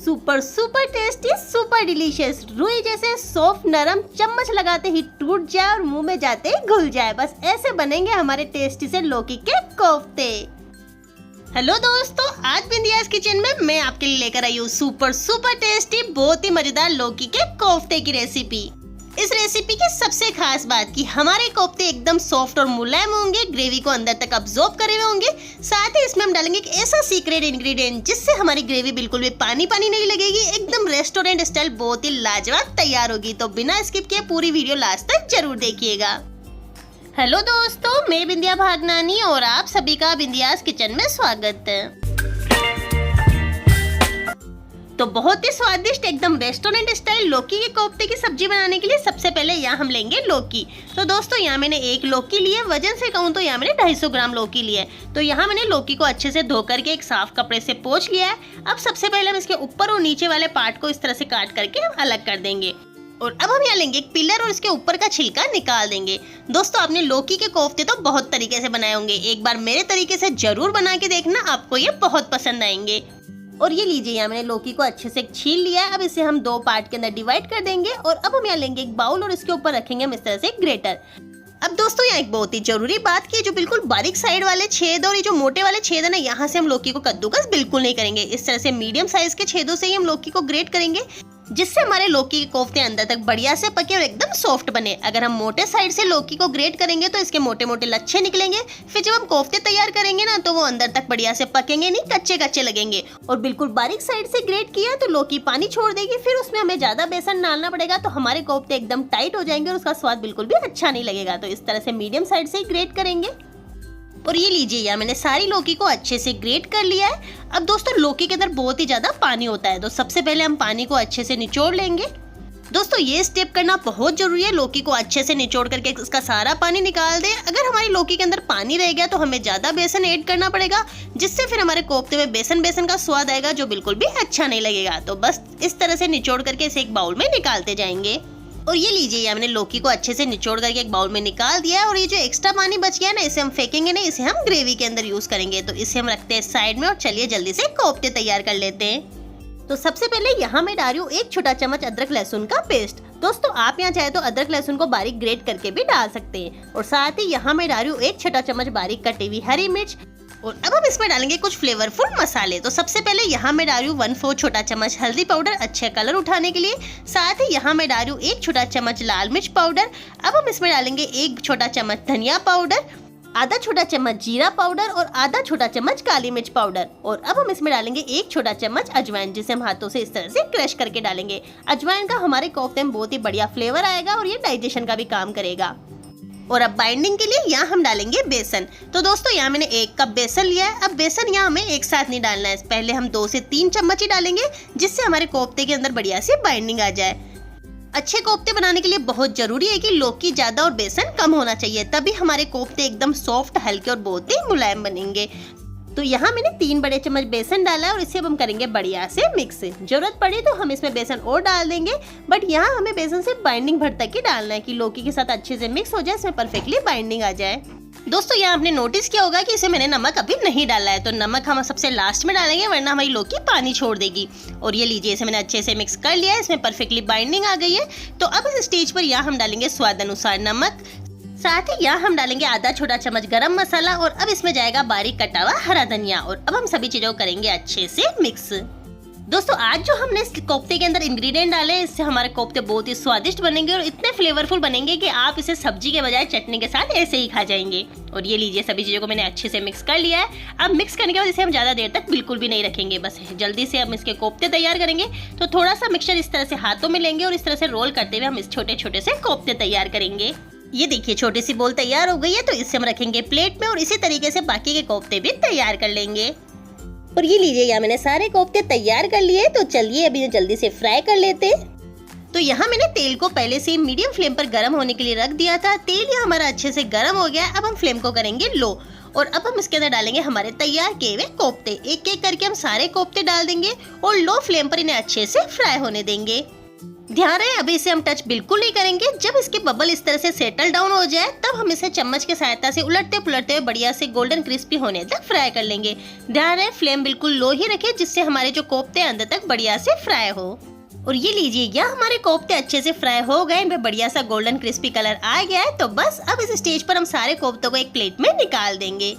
Super super tasty, super delicious, रुई जैसे soft नरम, चम्मच लगाते ही टूट जाए और मुंह में जाते ही घुल जाए। बस ऐसे बनेंगे हमारे टेस्टी से लौकी के कोफ्ते। हेलो दोस्तों, आज बिंदियाज किचन में मैं आपके लिए लेकर आई हूँ सुपर सुपर टेस्टी, बहुत ही मजेदार लौकी के कोफ्ते की रेसिपी। इस रेसिपी की सबसे खास बात कि हमारे कोफ्ते एकदम सॉफ्ट और मुलायम होंगे, ग्रेवी को अंदर तक अब्सॉर्ब करे हुए होंगे। साथ ही इसमें हम डालेंगे एक ऐसा सीक्रेट इंग्रेडिएंट जिससे हमारी ग्रेवी बिल्कुल भी पानी पानी नहीं लगेगी, एकदम रेस्टोरेंट स्टाइल बहुत ही लाजवाब तैयार होगी। तो बिना स्किप किए पूरी वीडियो लास्ट तक जरूर देखिएगा। हेलो दोस्तों, मैं बिंदिया भागनानी और आप सभी का बिंदियाज किचन में स्वागत है। तो बहुत ही स्वादिष्ट एकदम रेस्टोरेंट स्टाइल लौकी के कोफ्ते की सब्जी बनाने के लिए सबसे पहले यहाँ हम लेंगे लौकी। तो दोस्तों यहाँ मैंने एक लौकी ली है, वजन से कहूँ तो यहाँ मैंने 250 ग्राम लौकी ली है। तो यहाँ मैंने लौकी को अच्छे से धो करके एक साफ कपड़े से पोंछ लिया है। अब सबसे पहले हम इसके ऊपर और नीचे वाले पार्ट को इस तरह से काट करके हम अलग कर देंगे। और अब हम यहाँ लेंगे एक पिलर और इसके ऊपर का छिलका निकाल देंगे। दोस्तों आपने लौकी के कोफ्ते तो बहुत तरीके से बनाए होंगे, एक बार मेरे तरीके से जरूर बना के देखना, आपको ये बहुत पसंद आएंगे। और ये लीजिए, यहाँ मैंने लौकी को अच्छे से छील लिया है। अब इसे हम दो पार्ट के अंदर डिवाइड कर देंगे और अब हम यहाँ लेंगे एक बाउल और इसके ऊपर रखेंगे हम इस तरह से ग्रेटर। अब दोस्तों यहाँ एक बहुत ही जरूरी बात की, जो बिल्कुल बारीक साइड वाले छेद और ये जो मोटे वाले छेद है ना, यहाँ से हम लौकी को कद्दूकस बिल्कुल नहीं करेंगे। इस तरह से मीडियम साइज के छेदों से ही हम लौकी को ग्रेट करेंगे, जिससे हमारे लौकी के कोफ्ते अंदर तक बढ़िया से पके और एकदम सॉफ्ट बने। अगर हम मोटे साइड से लौकी को ग्रेट करेंगे तो इसके मोटे मोटे लच्छे निकलेंगे, फिर जब हम कोफ्ते तैयार करेंगे ना तो वो अंदर तक बढ़िया से पकेंगे नहीं, कच्चे कच्चे लगेंगे। और बिल्कुल बारीक साइड से ग्रेट किया तो लौकी पानी छोड़ देगी, फिर उसमें हमें ज्यादा बेसन डालना पड़ेगा, तो हमारे कोफ्ते एकदम टाइट हो जाएंगे और उसका स्वाद बिल्कुल भी अच्छा नहीं लगेगा। तो इस तरह से मीडियम साइड से ग्रेट करेंगे। और ये लीजिए, यहाँ मैंने सारी लौकी को अच्छे से ग्रेट कर लिया है। अब दोस्तों लौकी के अंदर बहुत ही ज्यादा पानी होता है, तो सबसे पहले हम पानी को अच्छे से निचोड़ लेंगे। दोस्तों ये स्टेप करना बहुत जरूरी है, लौकी को अच्छे से निचोड़ करके उसका सारा पानी निकाल दें। अगर हमारी लौकी के अंदर पानी रह गया तो हमें ज्यादा बेसन ऐड करना पड़ेगा, जिससे फिर हमारे कोफ्ते में बेसन बेसन का स्वाद आएगा, जो बिल्कुल भी अच्छा नहीं लगेगा। तो बस इस तरह से निचोड़ करके इसे एक बाउल में निकालते जाएंगे। और ये लीजिए, हमने लौकी को अच्छे से निचोड़ करके एक बाउल में निकाल दिया है। और ये जो एक्स्ट्रा पानी बच गया है ना, इसे हम फेंकेंगे नहीं, इसे हम ग्रेवी के अंदर यूज करेंगे। तो इसे हम रखते हैं साइड में और चलिए जल्दी से कोफ्ते तैयार कर लेते हैं। तो सबसे पहले यहाँ मैं डाल रही हूँ 1 छोटा चम्मच अदरक लहसुन का पेस्ट। दोस्तों आप यहाँ चाहे तो अदरक लहसुन को बारीक ग्रेट करके भी डाल सकते हैं। और साथ ही यहाँ मैं डाल रही हूँ 1 छोटा चम्मच बारीक कटी हुई हरी मिर्च। और अब हम इसमें डालेंगे कुछ फ्लेवरफुल मसाले। तो सबसे पहले यहाँ मैं डाल रही हूँ 1/4 छोटा चम्मच हल्दी पाउडर, अच्छे कलर उठाने के लिए। साथ ही यहाँ मैं डाल रही हूँ 1 छोटा चम्मच लाल मिर्च पाउडर। अब हम इसमें डालेंगे 1 छोटा चम्मच धनिया पाउडर, आधा छोटा चम्मच जीरा पाउडर और आधा छोटा चम्मच काली मिर्च पाउडर। और अब हम इसमें डालेंगे 1 छोटा चम्मच अजवाइन, जिसे हम हाथों से इस तरह से क्रश करके डालेंगे। अजवाइन का हमारे कोफ्ते में बहुत ही बढ़िया फ्लेवर आएगा और ये डाइजेशन का भी काम करेगा। और अब बाइंडिंग के लिए यहाँ हम डालेंगे बेसन। तो दोस्तों यहाँ मैंने 1 कप बेसन लिया है। अब बेसन यहाँ हमें एक साथ नहीं डालना है, पहले हम 2 से 3 चम्मच ही डालेंगे, जिससे हमारे कोफ्ते के अंदर बढ़िया से बाइंडिंग आ जाए। अच्छे कोफ्ते बनाने के लिए बहुत जरूरी है कि लौकी ज्यादा और बेसन कम होना चाहिए, तभी हमारे कोफ्ते एकदम सॉफ्ट, हल्के और बहुत ही मुलायम बनेंगे। तो यहाँ मैंने 3 बड़े चम्मच बेसन डाला है और इसे अब हम करेंगे बढ़िया से मिक्स। जरूरत पड़ी तो हम इसमें बेसन और डाल देंगे, बट यहाँ हमें बेसन से बाइंडिंग भर तक ही डालना है कि लौकी के साथ अच्छे से मिक्स हो जाए, इसमें परफेक्टली बाइंडिंग आ जाए। दोस्तों यहाँ आपने नोटिस किया होगा कि इसे मैंने नमक अभी नहीं डाला है, तो नमक हम सबसे लास्ट में डालेंगे, वरना हमारी लौकी पानी छोड़ देगी। और ये लीजिए, इसे मैंने अच्छे से मिक्स कर लिया है, इसमें परफेक्टली बाइंडिंग आ गई है। तो अब इस स्टेज पर यहाँ हम डालेंगे स्वाद अनुसार नमक। साथ ही यहाँ हम डालेंगे आधा छोटा चम्मच गरम मसाला और अब इसमें जाएगा बारीक कटा हुआ हरा धनिया। और अब हम सभी चीजों को करेंगे अच्छे से मिक्स। दोस्तों आज जो हमने इस कोफ्ते के अंदर इंग्रेडिएंट डाले, इससे हमारे कोफ्ते बहुत ही स्वादिष्ट बनेंगे और इतने फ्लेवरफुल बनेंगे कि आप इसे सब्जी के बजाय चटनी के साथ ऐसे ही खा जाएंगे। और ये लीजिए, सभी चीजों को मैंने अच्छे से मिक्स कर लिया है। अब मिक्स करने के बाद इसे हम ज्यादा देर तक बिल्कुल भी नहीं रखेंगे, बस जल्दी से हम इसके कोफ्ते तैयार करेंगे। तो थोड़ा सा मिक्सचर इस तरह से हाथों में लेंगे और इस तरह से रोल करते हुए हम इस छोटे छोटे से कोफ्ते तैयार करेंगे। ये देखिए, छोटी सी बोल तैयार हो गई है, तो इसे हम रखेंगे प्लेट में और इसी तरीके से बाकी के कोफ्ते भी तैयार कर लेंगे। और ये लीजिए, यहाँ मैंने सारे कोफ्ते तैयार कर लिए, तो चलिए अभी जल्दी से फ्राई कर लेते हैं। तो यहाँ मैंने तेल को पहले से मीडियम फ्लेम पर गर्म होने के लिए रख दिया था। तेल यहाँ हमारा अच्छे से गर्म हो गया। अब हम फ्लेम को करेंगे लो और अब हम इसके अंदर डालेंगे हमारे तैयार किए हुए कोफ्ते। एक एक करके हम सारे कोफ्ते डाल देंगे और लो फ्लेम पर इन्हें अच्छे से फ्राई होने देंगे। ध्यान रहे अभी इसे हम टच बिल्कुल नहीं करेंगे। जब इसके बबल इस तरह से सेटल डाउन हो जाए तब हम इसे चम्मच की सहायता से उलटते पुलटते हुए बढ़िया से गोल्डन क्रिस्पी होने तक फ्राई कर लेंगे। ध्यान रहे फ्लेम बिल्कुल लो ही रखें जिससे हमारे जो कोफ्ते अंदर तक बढ़िया से फ्राई हो। और ये लीजिए यह हमारे कोफ्ते अच्छे से फ्राई हो गए, इनमें बढ़िया सा गोल्डन क्रिस्पी कलर आ गया है। तो बस अब इस स्टेज पर हम सारे कोफ्तों को एक प्लेट में निकाल देंगे।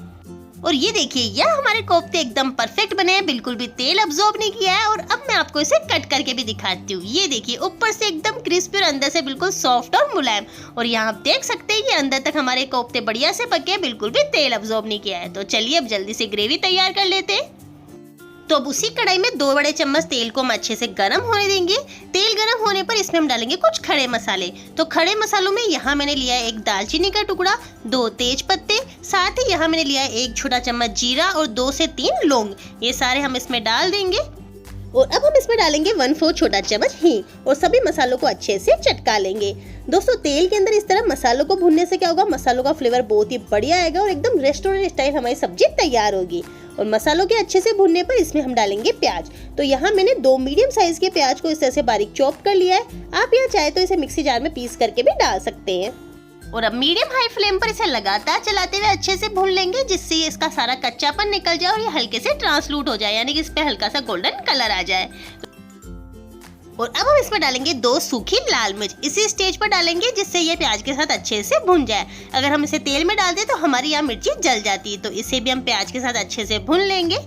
और ये देखिए यह हमारे कोफ्ते एकदम परफेक्ट बने हैं, बिल्कुल भी तेल अब्सॉर्ब नहीं किया है। और अब मैं आपको इसे कट करके भी दिखाती हूँ। ये देखिए ऊपर से एकदम क्रिस्पी और अंदर से बिल्कुल सॉफ्ट और मुलायम। और यहाँ आप देख सकते हैं ये अंदर तक हमारे कोफ्ते बढ़िया से पके, बिल्कुल भी तेल अब्सॉर्ब नहीं किया है। तो चलिए अब जल्दी से ग्रेवी तैयार कर लेते हैं। तो अब उसी कढ़ाई में 2 बड़े चम्मच तेल को हम अच्छे से गर्म होने देंगे। तेल गर्म होने पर इसमें हम डालेंगे कुछ खड़े मसाले। तो खड़े मसालों में यहाँ मैंने लिया है 1 दालचीनी का टुकड़ा, 2 तेज पत्ते, साथ ही यहाँ मैंने लिया है 1 छोटा चम्मच जीरा और 2 से 3 लौंग। ये सारे हम इसमें डाल देंगे। और अब हम इसमें डालेंगे 1/4 छोटा चम्मच हींग और सभी मसालों को अच्छे से चटका लेंगे। दोस्तों तेल के अंदर इस तरह मसालों को भूनने से क्या होगा, मसालों का फ्लेवर बहुत ही बढ़िया आएगा और एकदम रेस्टोरेंट स्टाइल हमारी सब्जी तैयार होगी। और मसालों के अच्छे से भुनने पर इसमें हम डालेंगे प्याज। तो यहाँ मैंने 2 मीडियम साइज के प्याज को इस तरह से बारीक चॉप कर लिया है। आप यहाँ चाहे तो इसे मिक्सी जार में पीस करके भी डाल सकते हैं। और अब मीडियम हाई फ्लेम पर इसे लगातार चलाते हुए अच्छे से भून लेंगे जिससे ये इसका सारा कच्चापन निकल जाए और ये हल्के से ट्रांसलूट हो जाए, यानी कि इस पे हल्का सा गोल्डन कलर आ जाए। और अब हम इसमें डालेंगे 2 सूखी लाल मिर्च। इसी स्टेज पर डालेंगे जिससे ये प्याज के साथ अच्छे से भुन जाए। अगर हम इसे तेल में डाल दें तो हमारी यहाँ मिर्ची जल जाती है, तो इसे भी हम प्याज के साथ अच्छे से भून लेंगे।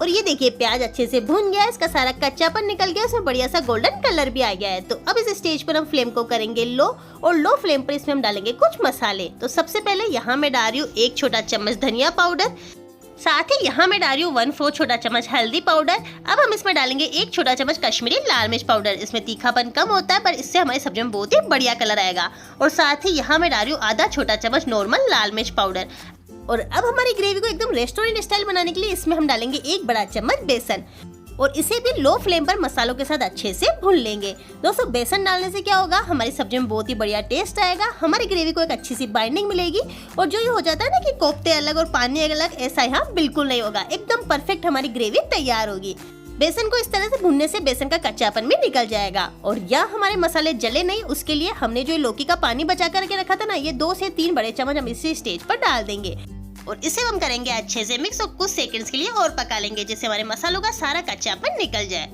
और ये देखिए प्याज अच्छे से भुन गया, इसका सारा कच्चापन निकल गया, इसमें बढ़िया सा गोल्डन कलर भी आ गया है। तो अब इस स्टेज पर हम फ्लेम को करेंगे लो और लो फ्लेम पर इसमें हम डालेंगे कुछ मसाले। तो सबसे पहले यहाँ मैं डाल रही हूँ 1 छोटा चम्मच धनिया पाउडर, साथ ही यहाँ मैं डाल रही हूँ 1/4 छोटा चम्मच हल्दी पाउडर। अब हम इसमें डालेंगे 1 छोटा चम्मच कश्मीरी लाल मिर्च पाउडर। इसमें तीखापन कम होता है पर इससे हमारी सब्जी में बहुत ही बढ़िया कलर आएगा। और साथ ही यहाँ मैं डाल रही हूँ आधा छोटा चम्मच नॉर्मल लाल मिर्च पाउडर। और अब हमारी ग्रेवी को एकदम रेस्टोरेंट स्टाइल बनाने के लिए इसमें हम डालेंगे 1 बड़ा चम्मच बेसन और इसे भी लो फ्लेम पर मसालों के साथ अच्छे से भून लेंगे। दोस्तों बेसन डालने से क्या होगा, हमारी सब्जी में बहुत ही बढ़िया टेस्ट आएगा, हमारी ग्रेवी को एक अच्छी सी बाइंडिंग मिलेगी। और जो ये हो जाता है ना कि कोफ्ते अलग और पानी अलग, ऐसा यहाँ बिल्कुल नहीं होगा, एकदम परफेक्ट हमारी ग्रेवी तैयार होगी। बेसन को इस तरह से भूनने से बेसन का कच्चापन भी निकल जाएगा। और यह हमारे मसाले जले नहीं, उसके लिए हमने जो लौकी का पानी बचा करके रखा था ना, ये 2 से 3 बड़े चम्मच हम इसी स्टेज पर डाल देंगे। और इसे हम करेंगे अच्छे से मिक्स और कुछ सेकंड्स के लिए और पका लेंगे जिससे हमारे मसालों का सारा कच्चापन निकल जाए।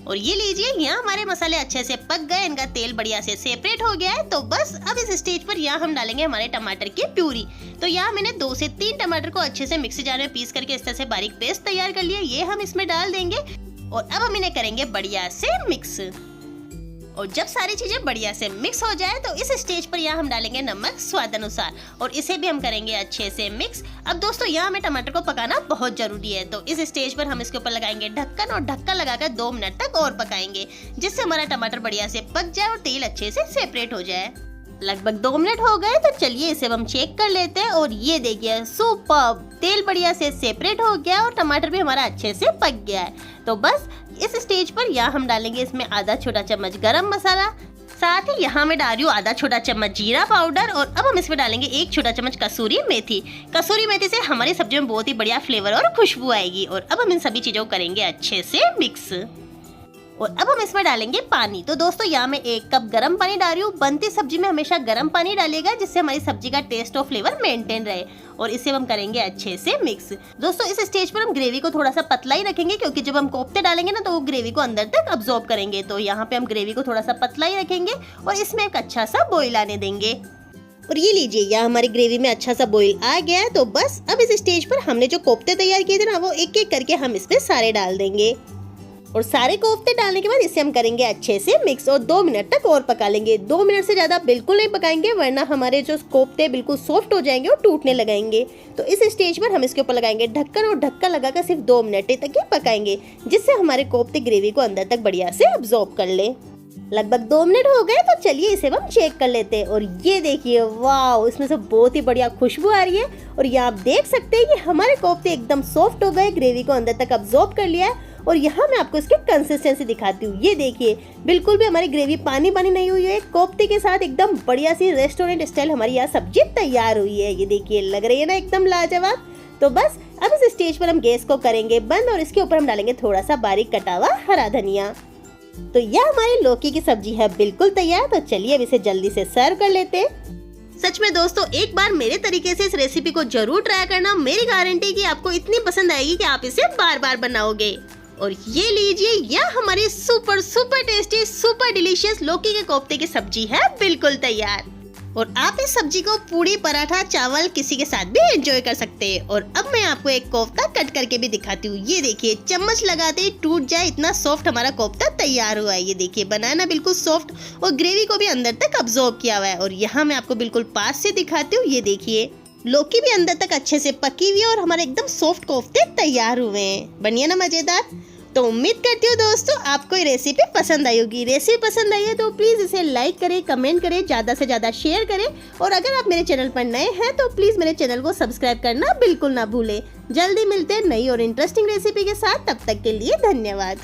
और ये लीजिए यहाँ हमारे मसाले अच्छे से पक गए, इनका तेल बढ़िया से सेपरेट हो गया है। तो बस अब इस स्टेज पर यहाँ हम डालेंगे हमारे टमाटर की प्यूरी। तो यहाँ मैंने 2 से 3 टमाटर को अच्छे से मिक्सी जार में पीस करके इस तरह से बारीक पेस्ट तैयार कर लिया, ये हम इसमें डाल देंगे। और अब हम इन्हें करेंगे बढ़िया से मिक्स। और जब सारी चीजें बढ़िया से मिक्स हो जाए तो इस स्टेज पर यहाँ हम डालेंगे नमक स्वाद अनुसार और इसे भी हम करेंगे अच्छे से मिक्स। अब दोस्तों यहाँ हमें टमाटर को पकाना बहुत जरूरी है, तो इस स्टेज पर हम इसके ऊपर लगाएंगे ढक्कन और ढक्कन लगाकर 2 मिनट तक और पकाएंगे जिससे हमारा टमाटर बढ़िया से पक जाए और तेल अच्छे से सेपरेट हो जाए। लगभग 2 मिनट हो गए, तो चलिए इसे हम चेक कर लेते हैं। और ये देखिए सुपर्ब, तेल बढ़िया से सेपरेट हो गया और टमाटर भी हमारा अच्छे से पक गया है। तो बस इस स्टेज पर यहाँ हम डालेंगे इसमें आधा छोटा चम्मच गरम मसाला, साथ ही यहाँ मैं डाल रही हूँ आधा छोटा चम्मच जीरा पाउडर। और अब हम इसमें डालेंगे 1 छोटा चम्मच कसूरी मेथी। कसूरी मेथी से हमारी सब्जी में बहुत ही बढ़िया फ्लेवर और खुशबू आएगी। और अब हम इन सभी चीजों को करेंगे अच्छे से मिक्स। और अब हम इसमें डालेंगे पानी। तो दोस्तों यहाँ मैं 1 कप गर्म पानी डाल रही हूँ। बनती सब्जी में हमेशा गर्म पानी डालेगा जिससे हमारी सब्जी का टेस्ट और फ्लेवर मेंटेन रहे। और इसे हम करेंगे अच्छे से मिक्स। दोस्तों इस स्टेज पर हम ग्रेवी को थोड़ा सा पतला ही रखेंगे क्योंकि जब हम कोफ्ते डालेंगे ना तो वो ग्रेवी को अंदर तक अब्सॉर्ब करेंगे। तो यहाँ पे हम ग्रेवी को थोड़ा सा पतला ही रखेंगे और इसमें एक अच्छा सा बॉईल आने देंगे। और ये लीजिए यहाँ हमारी ग्रेवी में अच्छा सा बॉईल आ गया है। तो बस अब इस स्टेज पर हमने जो कोफ्ते तैयार किए थे ना, वो एक एक करके हम इसमें सारे डाल देंगे। और सारे कोफ्ते डालने के बाद इसे हम करेंगे अच्छे से मिक्स और 2 मिनट तक और पका लेंगे। 2 मिनट से ज्यादा बिल्कुल नहीं पकाएंगे वरना हमारे जो कोफ्ते बिल्कुल सॉफ्ट हो जाएंगे और टूटने लगेंगे। तो इस स्टेज पर हम इसके ऊपर लगाएंगे ढक्कन और ढक्कन लगाकर सिर्फ 2 मिनट तक ही पकाएंगे जिससे हमारे कोफ्ते ग्रेवी को अंदर तक बढ़िया से अब्सॉर्ब कर ले। लगभग 2 मिनट हो गए, तो चलिए इसे हम चेक कर लेते हैं। और ये देखिए वाह, इसमें से बहुत ही बढ़िया खुशबू आ रही है। और ये आप देख सकते हैं कि हमारे कोफ्ते एकदम सॉफ्ट हो गए, ग्रेवी को अंदर तक अब्सॉर्ब कर लिया है। और यहाँ मैं आपको इसकी कंसिस्टेंसी दिखाती हूँ। ये देखिए बिल्कुल भी हमारी ग्रेवी पानी पानी नहीं हुई है, कोफ्ते के साथ एकदम बढ़िया सी रेस्टोरेंट स्टाइल हमारी यहाँ सब्जी तैयार हुई है। ये देखिए लग रही है ना एकदम लाजवाब। तो बस अब इस स्टेज पर हम गैस को करेंगे बंद और इसके ऊपर हम डालेंगे थोड़ा सा बारीक कटा हुआ हरा धनिया। तो यह हमारी लौकी की सब्जी है बिल्कुल तैयार। तो चलिए अब इसे जल्दी से सर्व कर लेते हैं। सच में दोस्तों, एक बार मेरे तरीके से इस रेसिपी को जरूर ट्राई करना। मेरी गारंटी कि आपको इतनी पसंद आएगी कि आप इसे बार बार बनाओगे। और ये लीजिए, यह हमारी सुपर टेस्टी सुपर डिलीशियस लौकी के कोफ्ते की सब्जी है बिल्कुल तैयार। और आप इस सब्जी को पूड़ी, पराठा, चावल किसी के साथ भी एंजॉय कर सकते हैं। और अब मैं आपको एक कोफ्ता कट करके भी दिखाती हूँ। ये देखिए, चम्मच लगाते ही टूट जाए इतना सॉफ्ट हमारा कोफ्ता तैयार हुआ है। ये देखिए, बनाना बिल्कुल सॉफ्ट और ग्रेवी को भी अंदर तक अब्सॉर्ब किया हुआ है। और यहाँ मैं आपको बिल्कुल पास से दिखाती हूँ। ये देखिए, लौकी भी अंदर तक अच्छे से पकी हुई है और हमारे एकदम सॉफ्ट कोफ्ते तैयार हुए हैं। बनिए ना मजेदार। तो उम्मीद करती हूँ दोस्तों आपको ये रेसिपी पसंद आई होगी। रेसिपी पसंद आई है तो प्लीज़ इसे लाइक करें, कमेंट करें, ज़्यादा से ज़्यादा शेयर करें। और अगर आप मेरे चैनल पर नए हैं तो प्लीज़ मेरे चैनल को सब्सक्राइब करना बिल्कुल ना भूलें। जल्दी मिलते हैं नई और इंटरेस्टिंग रेसिपी के साथ। तब तक के लिए धन्यवाद।